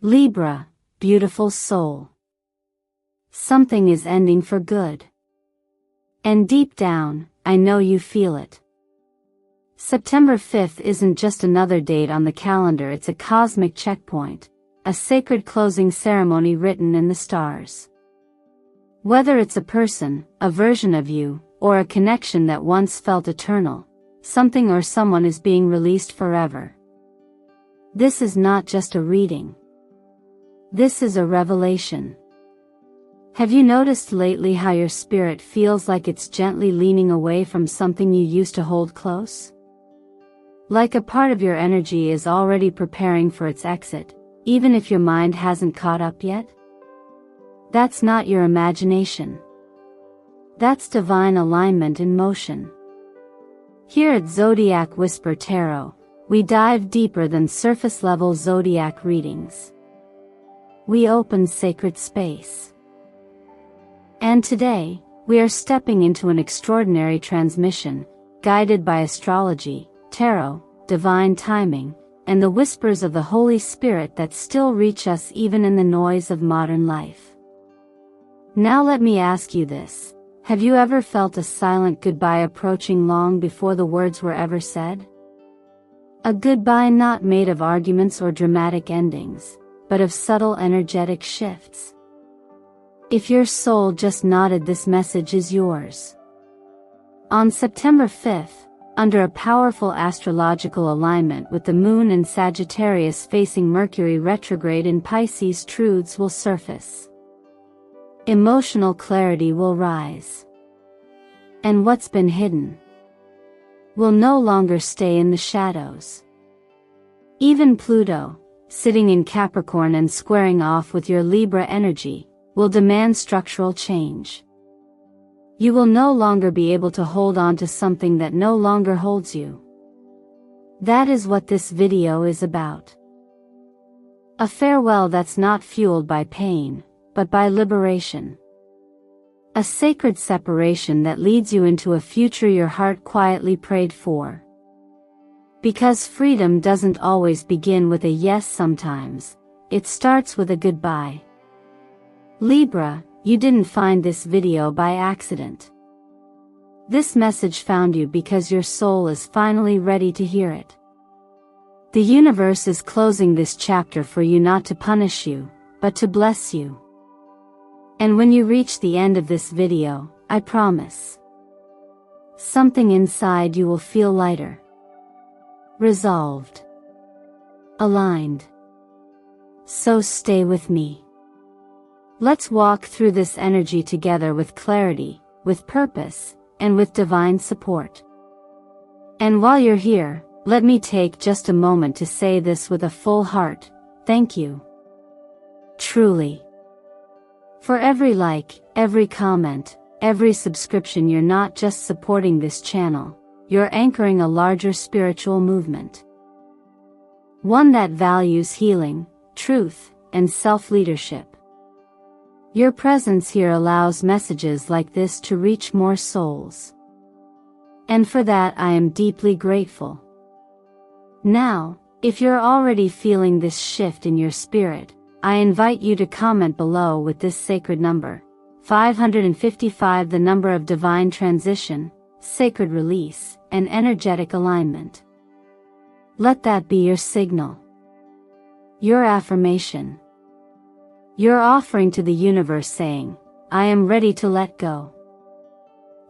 Libra, beautiful soul. Something is ending for good. And deep down, I know you feel it. September 5th isn't just another date on the calendar, it's a cosmic checkpoint, a sacred closing ceremony written in the stars. Whether it's a person, a version of you, or a connection that once felt eternal, something or someone is being released forever. This is not just a reading. This is a revelation. Have you noticed lately how your spirit feels like it's gently leaning away from something you used to hold close? Like a part of your energy is already preparing for its exit, even if your mind hasn't caught up yet? That's not your imagination. That's divine alignment in motion. Here at Zodiac Whisper Tarot, we dive deeper than surface-level zodiac readings. We open sacred space. And today, we are stepping into an extraordinary transmission, guided by astrology, tarot, divine timing, and the whispers of the Holy Spirit that still reach us even in the noise of modern life. Now let me ask you this. Have you ever felt a silent goodbye approaching long before the words were ever said? A goodbye not made of arguments or dramatic endings, but of subtle energetic shifts. If your soul just nodded, this message is yours. On September 5th, under a powerful astrological alignment with the Moon in Sagittarius facing Mercury retrograde in Pisces, truths will surface. Emotional clarity will rise. And what's been hidden will no longer stay in the shadows. Even Pluto, sitting in Capricorn and squaring off with your Libra energy, will demand structural change. You will no longer be able to hold on to something that no longer holds you. That is what this video is about. A farewell that's not fueled by pain, but by liberation. A sacred separation that leads you into a future your heart quietly prayed for. Because freedom doesn't always begin with a yes, sometimes it starts with a goodbye. Libra, you didn't find this video by accident. This message found you because your soul is finally ready to hear it. The universe is closing this chapter for you, not to punish you, but to bless you. And when you reach the end of this video, I promise, something inside you will feel lighter, resolved, aligned. So stay with me. Let's walk through this energy together with clarity, with purpose, and with divine support. And while you're here, let me take just a moment to say this with a full heart: thank you. Truly. For every like, every comment, every subscription, you're not just supporting this channel, you're anchoring a larger spiritual movement. One that values healing, truth, and self-leadership. Your presence here allows messages like this to reach more souls. And for that I am deeply grateful. Now, if you're already feeling this shift in your spirit, I invite you to comment below with this sacred number, 555, the number of divine transition, sacred release, and energetic alignment. Let that be your signal. Your affirmation. Your offering to the universe saying, I am ready to let go.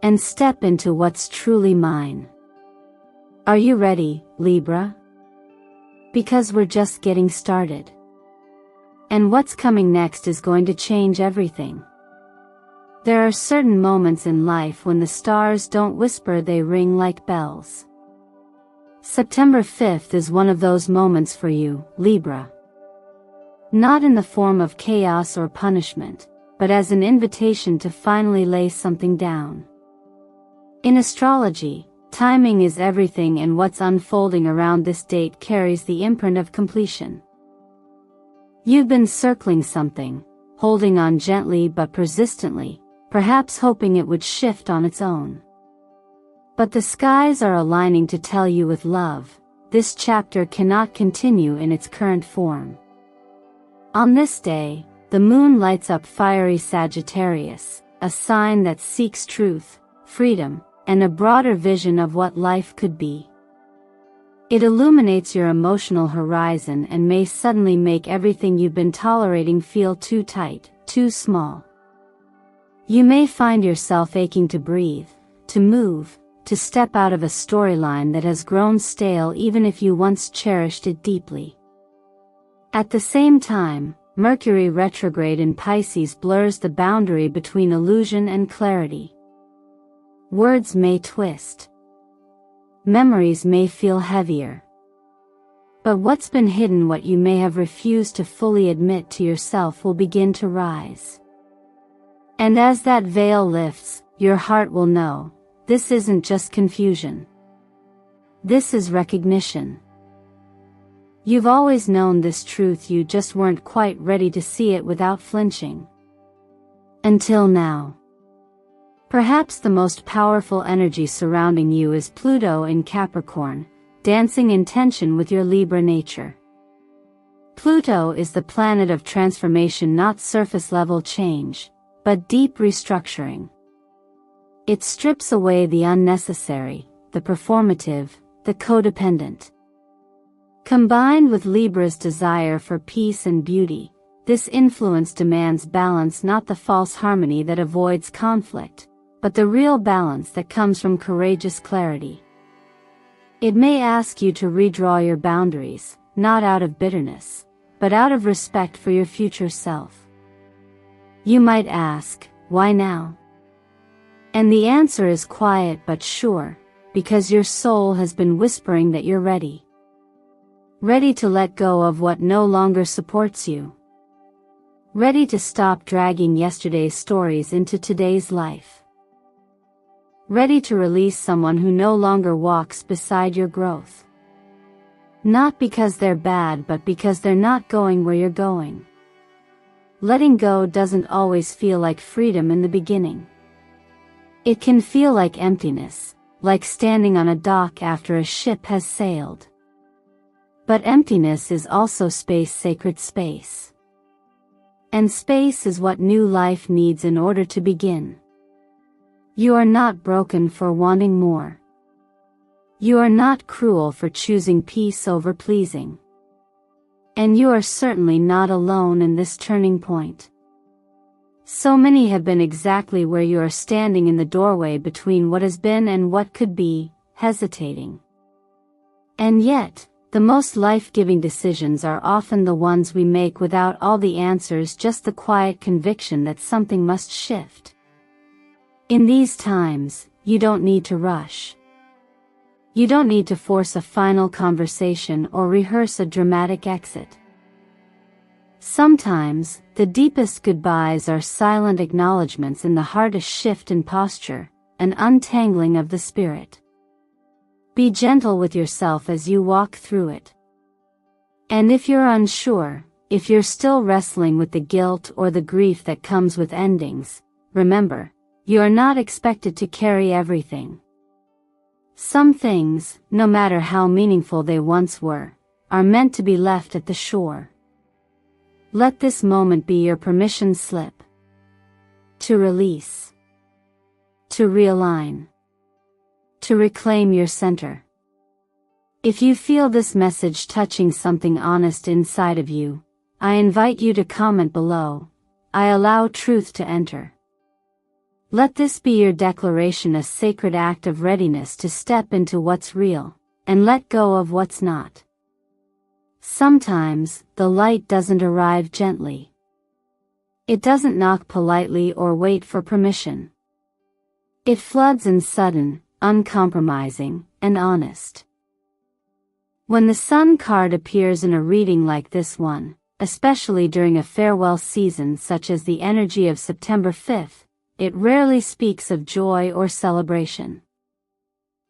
And step into what's truly mine. Are you ready, Libra? Because we're just getting started. And what's coming next is going to change everything. There are certain moments in life when the stars don't whisper, they ring like bells. September 5th is one of those moments for you, Libra. Not in the form of chaos or punishment, but as an invitation to finally lay something down. In astrology, timing is everything, and what's unfolding around this date carries the imprint of completion. You've been circling something, holding on gently but persistently, perhaps hoping it would shift on its own. But the skies are aligning to tell you with love, this chapter cannot continue in its current form. On this day, the moon lights up fiery Sagittarius, a sign that seeks truth, freedom, and a broader vision of what life could be. It illuminates your emotional horizon and may suddenly make everything you've been tolerating feel too tight, too small. You may find yourself aching to breathe, to move, to step out of a storyline that has grown stale even if you once cherished it deeply. At the same time, Mercury retrograde in Pisces blurs the boundary between illusion and clarity. Words may twist. Memories may feel heavier. But what's been hidden, what you may have refused to fully admit to yourself, will begin to rise. And as that veil lifts, your heart will know, this isn't just confusion. This is recognition. You've always known this truth, you just weren't quite ready to see it without flinching. Until now. Perhaps the most powerful energy surrounding you is Pluto in Capricorn, dancing in tension with your Libra nature. Pluto is the planet of transformation, not surface-level change, but deep restructuring. It strips away the unnecessary, the performative, the codependent. Combined with Libra's desire for peace and beauty, this influence demands balance, not the false harmony that avoids conflict, but the real balance that comes from courageous clarity. It may ask you to redraw your boundaries, not out of bitterness, but out of respect for your future self. You might ask, why now? And the answer is quiet but sure, because your soul has been whispering that you're ready. Ready to let go of what no longer supports you. Ready to stop dragging yesterday's stories into today's life. Ready to release someone who no longer walks beside your growth. Not because they're bad, but because they're not going where you're going. Letting go doesn't always feel like freedom in the beginning. It can feel like emptiness, like standing on a dock after a ship has sailed. But emptiness is also space, sacred space. And space is what new life needs in order to begin. You are not broken for wanting more. You are not cruel for choosing peace over pleasing. And you are certainly not alone in this turning point. So many have been exactly where you are, standing in the doorway between what has been and what could be, hesitating. And yet, the most life-giving decisions are often the ones we make without all the answers, just the quiet conviction that something must shift. In these times, you don't need to rush. You don't need to force a final conversation or rehearse a dramatic exit. Sometimes, the deepest goodbyes are silent acknowledgments in the heart, a shift in posture, an untangling of the spirit. Be gentle with yourself as you walk through it. And if you're unsure, if you're still wrestling with the guilt or the grief that comes with endings, remember, you are not expected to carry everything. Some things, no matter how meaningful they once were, are meant to be left at the shore. Let this moment be your permission slip. To release. To realign. To reclaim your center. If you feel this message touching something honest inside of you, I invite you to comment below. I allow truth to enter. Let this be your declaration, a sacred act of readiness to step into what's real, and let go of what's not. Sometimes, the light doesn't arrive gently. It doesn't knock politely or wait for permission. It floods in sudden, uncompromising, and honest. When the Sun card appears in a reading like this one, especially during a farewell season such as the energy of September 5th, it rarely speaks of joy or celebration.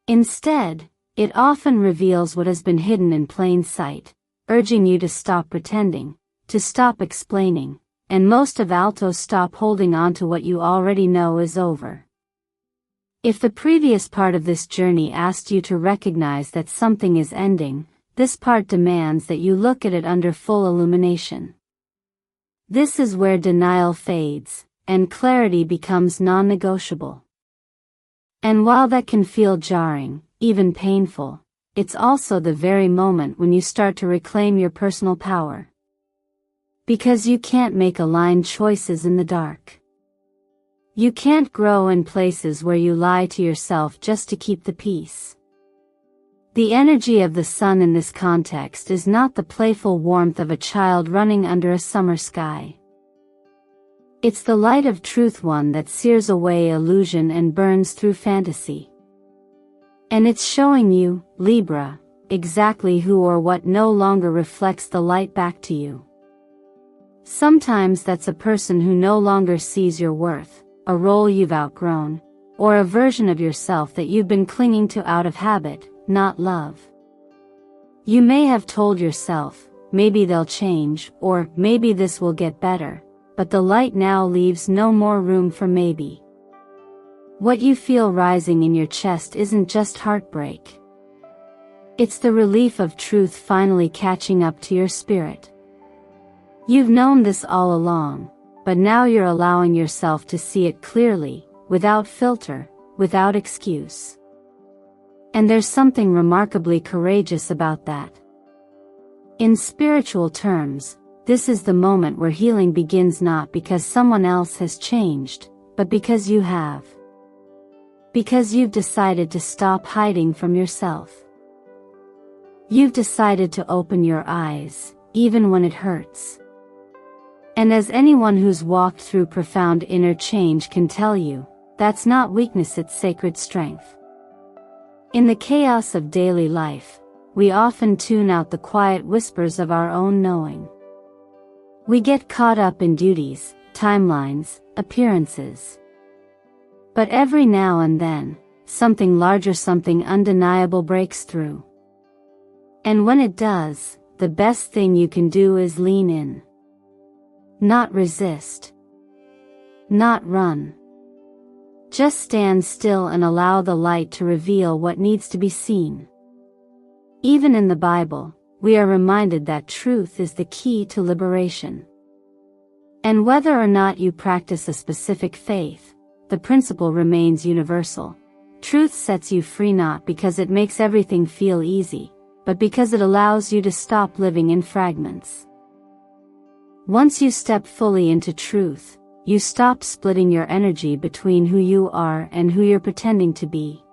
Instead, it often reveals what has been hidden in plain sight, urging you to stop pretending, to stop explaining, and most of all, stop holding on to what you already know is over. If the previous part of this journey asked you to recognize that something is ending, this part demands that you look at it under full illumination. This is where denial fades, and clarity becomes non-negotiable. And while that can feel jarring, even painful, it's also the very moment when you start to reclaim your personal power. Because you can't make aligned choices in the dark. You can't grow in places where you lie to yourself just to keep the peace. The energy of the sun in this context is not the playful warmth of a child running under a summer sky. It's the light of truth, one that sears away illusion and burns through fantasy. And it's showing you, Libra, exactly who or what no longer reflects the light back to you. Sometimes that's a person who no longer sees your worth, a role you've outgrown, or a version of yourself that you've been clinging to out of habit, not love. You may have told yourself, maybe they'll change, or maybe this will get better, but the light now leaves no more room for maybe. What you feel rising in your chest isn't just heartbreak. It's the relief of truth finally catching up to your spirit. You've known this all along, but now you're allowing yourself to see it clearly, without filter, without excuse. And there's something remarkably courageous about that. In spiritual terms, this is the moment where healing begins, not because someone else has changed, but because you have. Because you've decided to stop hiding from yourself. You've decided to open your eyes, even when it hurts. And as anyone who's walked through profound inner change can tell you, that's not weakness, it's sacred strength. In the chaos of daily life, we often tune out the quiet whispers of our own knowing. We get caught up in duties, timelines, appearances. But every now and then, something larger, something undeniable breaks through. And when it does, the best thing you can do is lean in. Not resist. Not run. Just stand still and allow the light to reveal what needs to be seen. Even in the Bible, we are reminded that truth is the key to liberation. And whether or not you practice a specific faith, the principle remains universal. Truth sets you free not because it makes everything feel easy, but because it allows you to stop living in fragments. Once you step fully into truth, you stop splitting your energy between who you are and who you're pretending to be.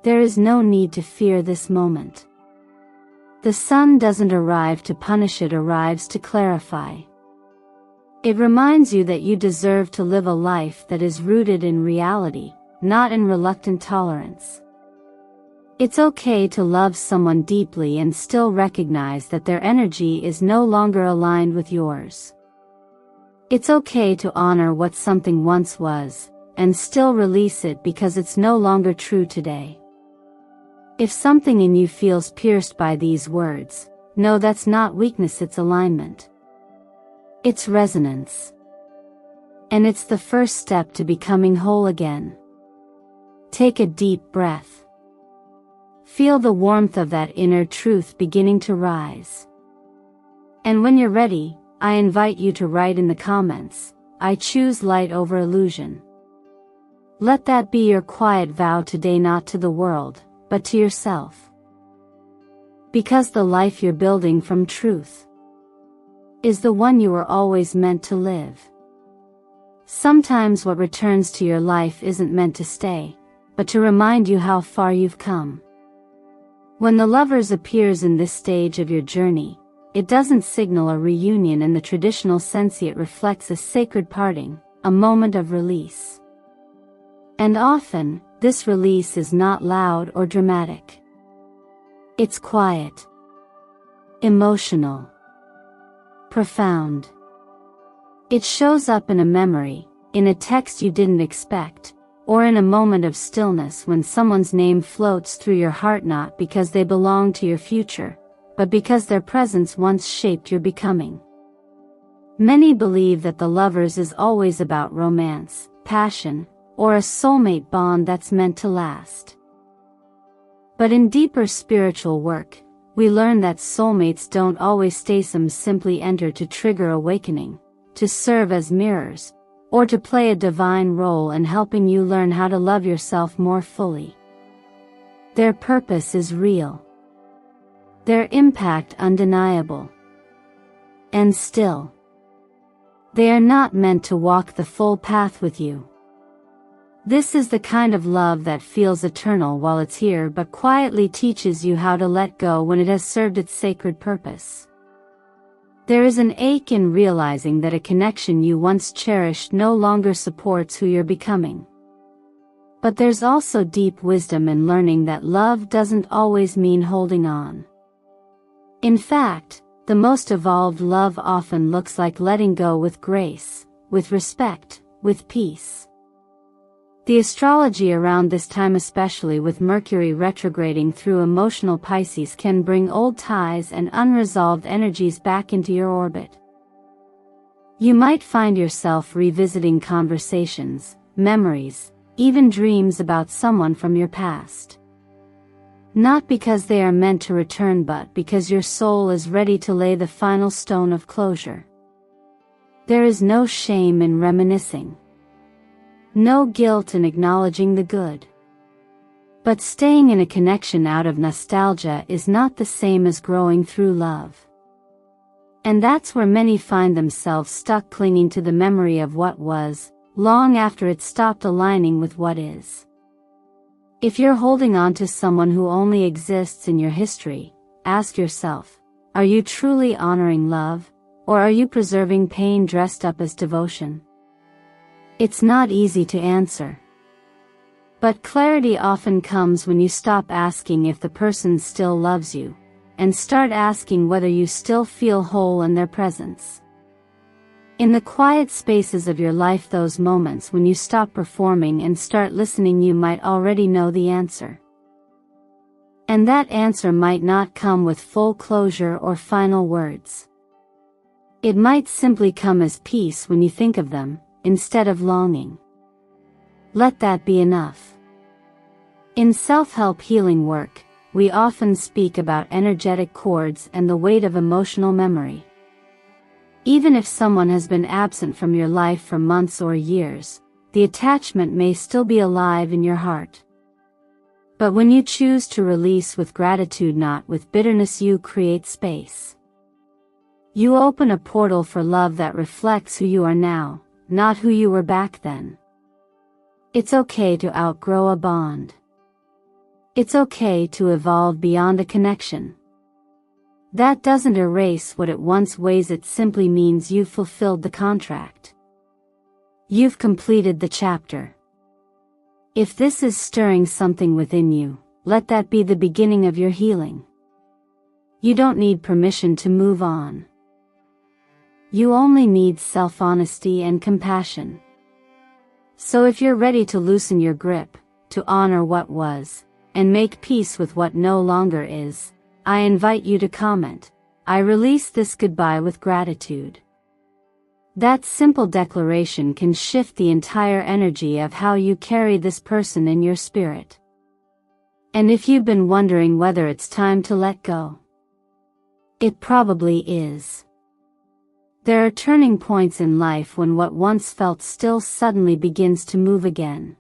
There is no need to fear this moment. The sun doesn't arrive to punish, it arrives to clarify. It reminds you that you deserve to live a life that is rooted in reality, not in reluctant tolerance. It's okay to love someone deeply and still recognize that their energy is no longer aligned with yours. It's okay to honor what something once was, and still release it because it's no longer true today. If something in you feels pierced by these words, know that's not weakness, it's alignment. It's resonance. And it's the first step to becoming whole again. Take a deep breath. Feel the warmth of that inner truth beginning to rise. And when you're ready, I invite you to write in the comments, I choose light over illusion. Let that be your quiet vow today, not to the world, but to yourself. Because the life you're building from truth is the one you were always meant to live. Sometimes what returns to your life isn't meant to stay, but to remind you how far you've come. When the lovers appears in this stage of your journey, it doesn't signal a reunion in the traditional sense, it reflects a sacred parting, a moment of release. And often, this release is not loud or dramatic. It's quiet, emotional, profound. It shows up in a memory, in a text you didn't expect, or in a moment of stillness when someone's name floats through your heart, not because they belong to your future, but because their presence once shaped your becoming. Many believe that the lovers is always about romance, passion, or a soulmate bond that's meant to last. But in deeper spiritual work, we learn that soulmates don't always stay, some simply enter to trigger awakening, to serve as mirrors, or to play a divine role in helping you learn how to love yourself more fully. Their purpose is real. Their impact undeniable. And still, they are not meant to walk the full path with you. This is the kind of love that feels eternal while it's here but quietly teaches you how to let go when it has served its sacred purpose. There is an ache in realizing that a connection you once cherished no longer supports who you're becoming. But there's also deep wisdom in learning that love doesn't always mean holding on. In fact, the most evolved love often looks like letting go with grace, with respect, with peace. The astrology around this time, especially with Mercury retrograding through emotional Pisces, can bring old ties and unresolved energies back into your orbit. You might find yourself revisiting conversations, memories, even dreams about someone from your past. Not because they are meant to return, but because your soul is ready to lay the final stone of closure. There is no shame in reminiscing. No guilt in acknowledging the good. But staying in a connection out of nostalgia is not the same as growing through love. And that's where many find themselves stuck, clinging to the memory of what was, long after it stopped aligning with what is. If you're holding on to someone who only exists in your history, ask yourself, are you truly honoring love, or are you preserving pain dressed up as devotion? It's not easy to answer. But clarity often comes when you stop asking if the person still loves you, and start asking whether you still feel whole in their presence. In the quiet spaces of your life, those moments when you stop performing and start listening, you might already know the answer. And that answer might not come with full closure or final words. It might simply come as peace when you think of them, instead of longing. Let that be enough. In self-help healing work, we often speak about energetic cords and the weight of emotional memory. Even if someone has been absent from your life for months or years, the attachment may still be alive in your heart. But when you choose to release with gratitude, not with bitterness, you create space. You open a portal for love that reflects who you are now, not who you were back then. It's okay to outgrow a bond. It's okay to evolve beyond a connection. That doesn't erase what it once was, it simply means you've fulfilled the contract. You've completed the chapter. If this is stirring something within you, let that be the beginning of your healing. You don't need permission to move on. You only need self-honesty and compassion. So if you're ready to loosen your grip, to honor what was, and make peace with what no longer is, I invite you to comment, "I release this goodbye with gratitude." That simple declaration can shift the entire energy of how you carry this person in your spirit. And if you've been wondering whether it's time to let go, it probably is. There are turning points in life when what once felt still suddenly begins to move again.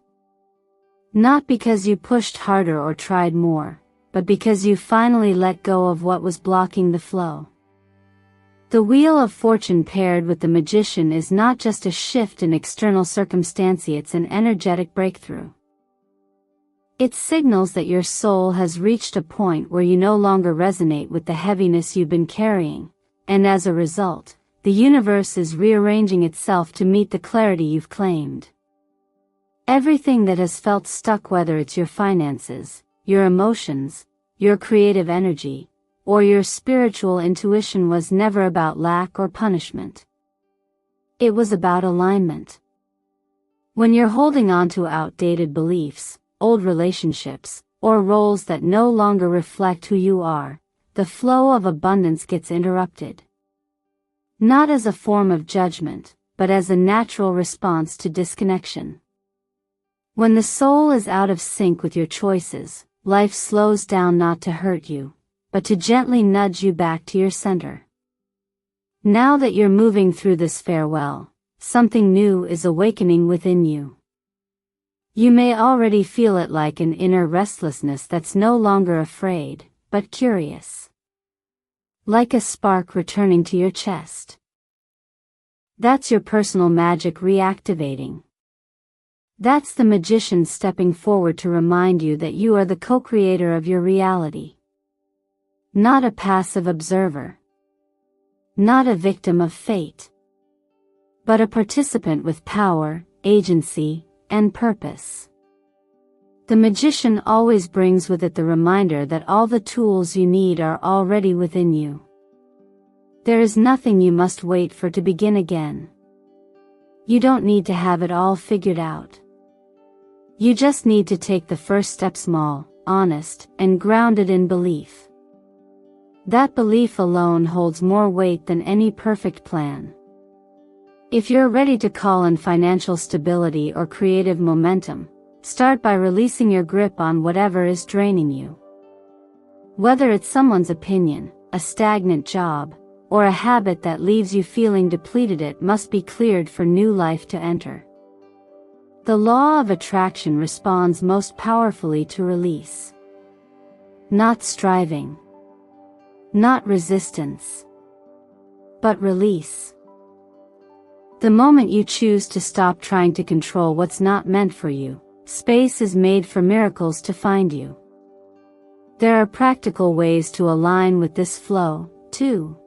Not because you pushed harder or tried more, but because you finally let go of what was blocking the flow. The Wheel of Fortune paired with the Magician is not just a shift in external circumstance, it's an energetic breakthrough. It signals that your soul has reached a point where you no longer resonate with the heaviness you've been carrying, and as a result, the universe is rearranging itself to meet the clarity you've claimed. Everything that has felt stuck, whether it's your finances, your emotions, your creative energy, or your spiritual intuition, was never about lack or punishment. It was about alignment. When you're holding on to outdated beliefs, old relationships, or roles that no longer reflect who you are, the flow of abundance gets interrupted. Not as a form of judgment, but as a natural response to disconnection. When the soul is out of sync with your choices, life slows down, not to hurt you, but to gently nudge you back to your center. Now that you're moving through this farewell, something new is awakening within you. You may already feel it, like an inner restlessness that's no longer afraid, but curious. Like a spark returning to your chest. That's your personal magic reactivating. That's the magician stepping forward to remind you that you are the co-creator of your reality. Not a passive observer. Not a victim of fate. But a participant with power, agency, and purpose. The magician always brings with it the reminder that all the tools you need are already within you. There is nothing you must wait for to begin again. You don't need to have it all figured out. You just need to take the first step, small, honest, and grounded in belief. That belief alone holds more weight than any perfect plan. If you're ready to call in financial stability or creative momentum, start by releasing your grip on whatever is draining you. Whether it's someone's opinion, a stagnant job, or a habit that leaves you feeling depleted, it must be cleared for new life to enter. The law of attraction responds most powerfully to release. Not striving. Not resistance. But release. The moment you choose to stop trying to control what's not meant for you, space is made for miracles to find you. There are practical ways to align with this flow, too.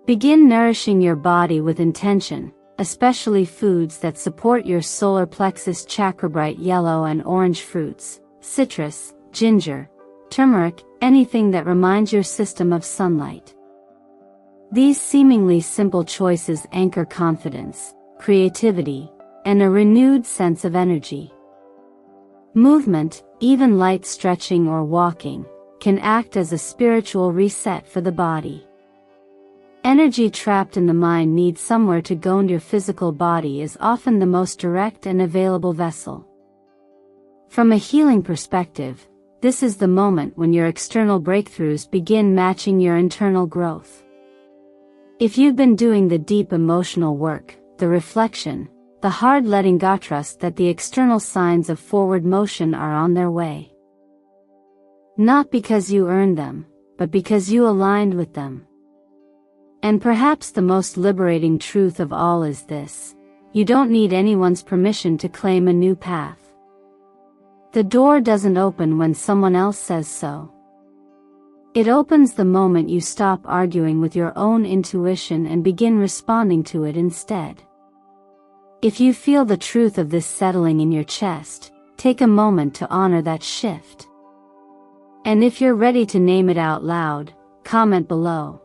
Begin nourishing your body with intention, especially foods that support your solar plexus chakra: bright yellow and orange fruits, citrus, ginger, turmeric, anything that reminds your system of sunlight. These seemingly simple choices anchor confidence, creativity, and a renewed sense of energy. Movement, even light stretching or walking, can act as a spiritual reset for the body. Energy trapped in the mind needs somewhere to go, and your physical body is often the most direct and available vessel. From a healing perspective, this is the moment when your external breakthroughs begin matching your internal growth. If you've been doing the deep emotional work, the reflection, the hard letting go, trust that the external signs of forward motion are on their way. Not because you earned them, but because you aligned with them. And perhaps the most liberating truth of all is this: you don't need anyone's permission to claim a new path. The door doesn't open when someone else says so. It opens the moment you stop arguing with your own intuition and begin responding to it instead. If you feel the truth of this settling in your chest, take a moment to honor that shift. And if you're ready to name it out loud, comment below: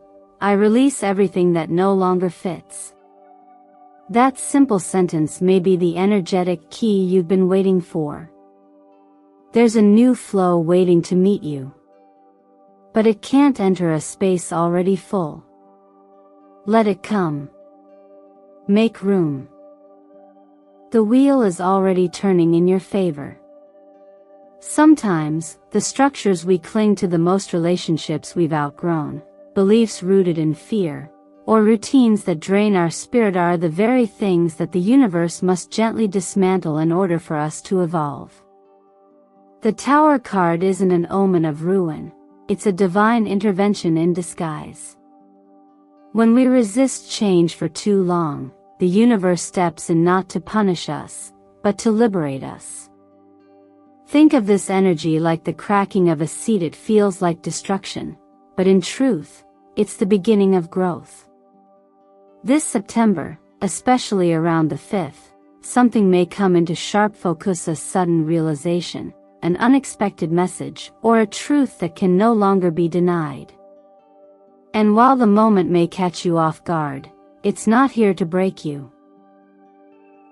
I release everything that no longer fits. That simple sentence may be the energetic key you've been waiting for. There's a new flow waiting to meet you. But it can't enter a space already full. Let it come. Make room. The wheel is already turning in your favor. Sometimes, the structures we cling to the most, relationships we've outgrown, beliefs rooted in fear, or routines that drain our spirit, are the very things that the universe must gently dismantle in order for us to evolve. The Tower card isn't an omen of ruin. It's a divine intervention in disguise. When we resist change for too long, the universe steps in, not to punish us, but to liberate us. Think of this energy like the cracking of a seed. It feels like destruction, but in truth, it's the beginning of growth. This September, especially around the 5th, something may come into sharp focus: a sudden realization, an unexpected message, or a truth that can no longer be denied. And while the moment may catch you off guard, it's not here to break you.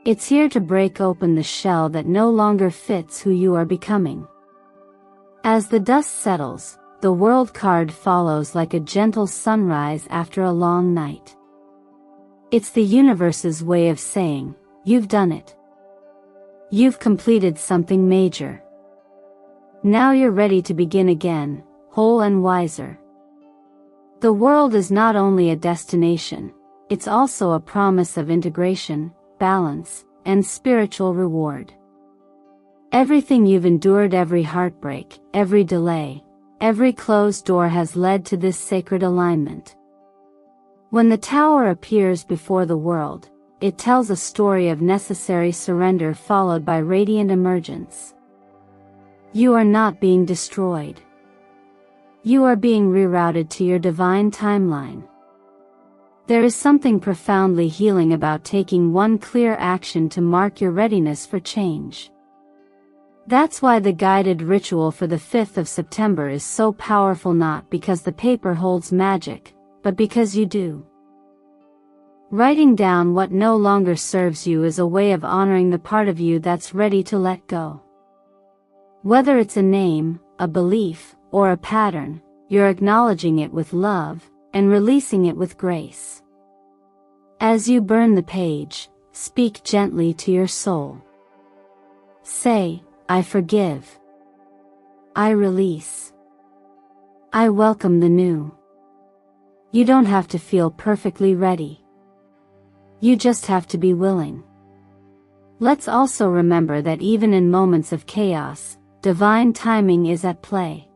It's here to break open the shell that no longer fits who you are becoming. As the dust settles, the World card follows like a gentle sunrise after a long night. It's the universe's way of saying, you've done it. You've completed something major. Now you're ready to begin again, whole and wiser. The world is not only a destination, it's also a promise of integration, balance, and spiritual reward. Everything you've endured, every heartbreak, every delay, every closed door has led to this sacred alignment. When the tower appears before the world, it tells a story of necessary surrender followed by radiant emergence. You are not being destroyed. You are being rerouted to your divine timeline. There is something profoundly healing about taking one clear action to mark your readiness for change. That's why the guided ritual for the 5th of September is so powerful, not because the paper holds magic, but because you do. Writing down what no longer serves you is a way of honoring the part of you that's ready to let go. Whether it's a name, a belief, or a pattern, you're acknowledging it with love, and releasing it with grace. As you burn the page, speak gently to your soul. Say, I forgive. I release. I welcome the new. You don't have to feel perfectly ready. You just have to be willing. Let's also remember that even in moments of chaos, divine timing is at play.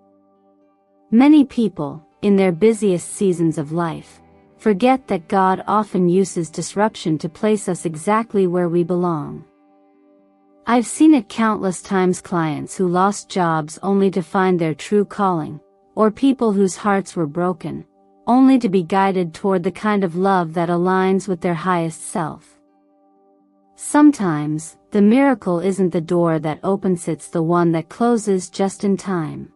Many people, in their busiest seasons of life, forget that God often uses disruption to place us exactly where we belong. I've seen it countless times: clients who lost jobs only to find their true calling, or people whose hearts were broken, only to be guided toward the kind of love that aligns with their highest self. Sometimes, the miracle isn't the door that opens, it's the one that closes just in time.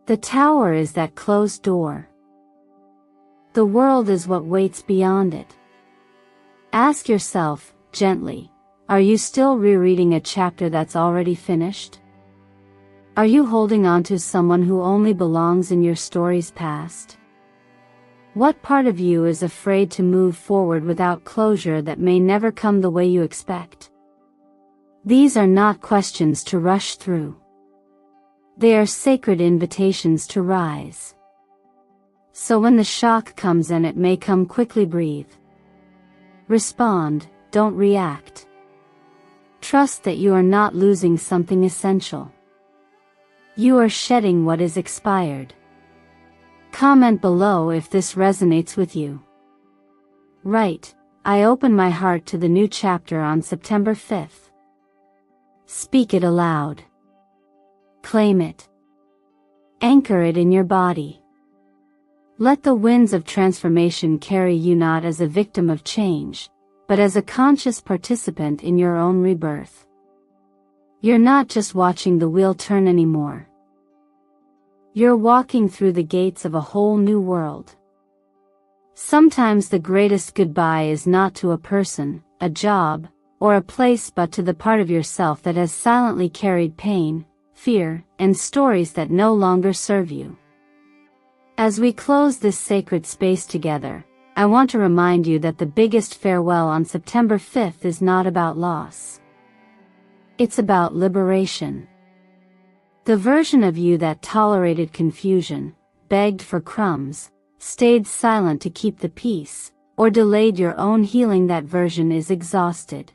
The tower is that closed door. The world is what waits beyond it. Ask yourself, gently, are you still rereading a chapter that's already finished? Are you holding on to someone who only belongs in your story's past? What part of you is afraid to move forward without closure that may never come the way you expect? These are not questions to rush through. They are sacred invitations to rise. So when the shock comes, and it may come quickly, breathe. Respond, don't react. Trust that you are not losing something essential. You are shedding what is expired. Comment below if this resonates with you. Write, I open my heart to the new chapter on September 5th. Speak it aloud. Claim it. Anchor it in your body. Let the winds of transformation carry you, not as a victim of change, but as a conscious participant in your own rebirth. You're not just watching the wheel turn anymore. You're walking through the gates of a whole new world. Sometimes the greatest goodbye is not to a person, a job, or a place, but to the part of yourself that has silently carried pain, fear, and stories that no longer serve you. As we close this sacred space together, I want to remind you that the biggest farewell on September 5th is not about loss. It's about liberation. The version of you that tolerated confusion, begged for crumbs, stayed silent to keep the peace, or delayed your own healing, that version is exhausted.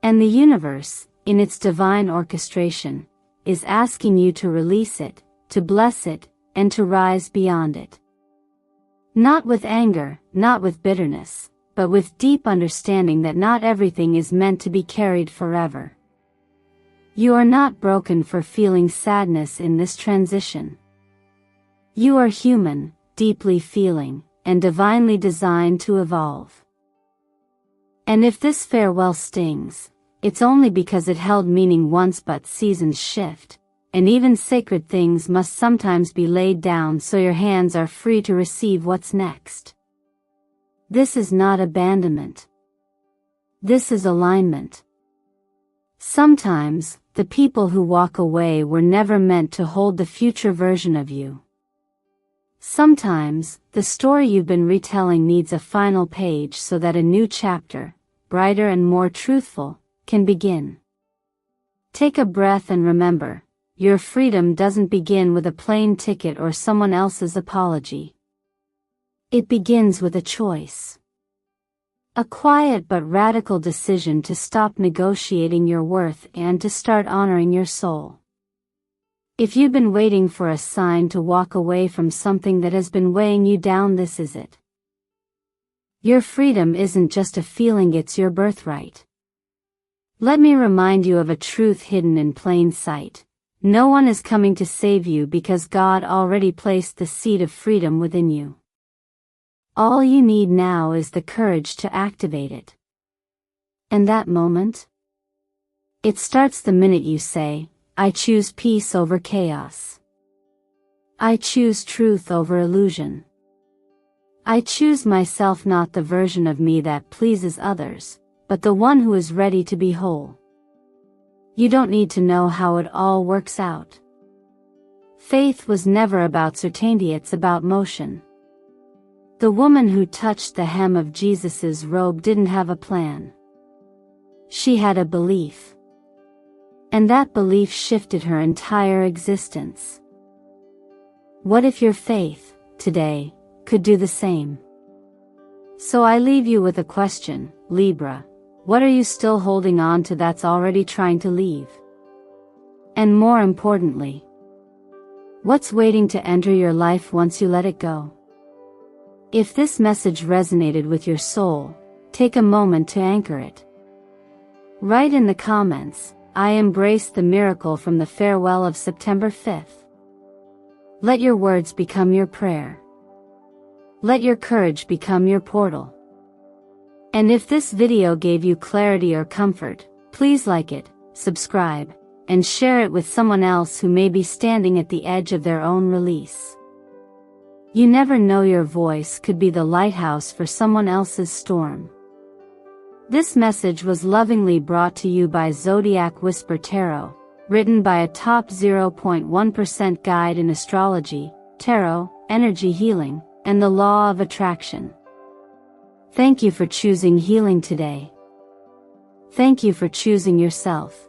And the universe, in its divine orchestration, is asking you to release it, to bless it, and to rise beyond it. Not with anger, not with bitterness, but with deep understanding that not everything is meant to be carried forever. You are not broken for feeling sadness in this transition. You are human, deeply feeling, and divinely designed to evolve. And if this farewell stings, it's only because it held meaning once, but seasons shift, and even sacred things must sometimes be laid down so your hands are free to receive what's next. This is not abandonment. This is alignment. Sometimes, the people who walk away were never meant to hold the future version of you. Sometimes, the story you've been retelling needs a final page so that a new chapter, brighter and more truthful, can begin. Take a breath and remember, your freedom doesn't begin with a plane ticket or someone else's apology. It begins with a choice. A quiet but radical decision to stop negotiating your worth and to start honoring your soul. If you've been waiting for a sign to walk away from something that has been weighing you down, this is it. Your freedom isn't just a feeling, it's your birthright. Let me remind you of a truth hidden in plain sight. No one is coming to save you because God already placed the seed of freedom within you. All you need now is the courage to activate it. And that moment? It starts the minute you say, I choose peace over chaos. I choose truth over illusion. I choose myself, not the version of me that pleases others, but the one who is ready to be whole. You don't need to know how it all works out. Faith was never about certainty, it's about motion. The woman who touched the hem of Jesus's robe didn't have a plan. She had a belief. And that belief shifted her entire existence. What if your faith, today, could do the same? So I leave you with a question, Libra. What are you still holding on to that's already trying to leave? And more importantly, what's waiting to enter your life once you let it go? If this message resonated with your soul, take a moment to anchor it. Write in the comments, I embrace the miracle from the farewell of September 5th. Let your words become your prayer. Let your courage become your portal. And if this video gave you clarity or comfort, please like it, subscribe, and share it with someone else who may be standing at the edge of their own release. You never know, your voice could be the lighthouse for someone else's storm. This message was lovingly brought to you by Zodiac Whisper Tarot, written by a top 0.1% guide in astrology, tarot, energy healing, and the law of attraction. Thank you for choosing healing today. Thank you for choosing yourself.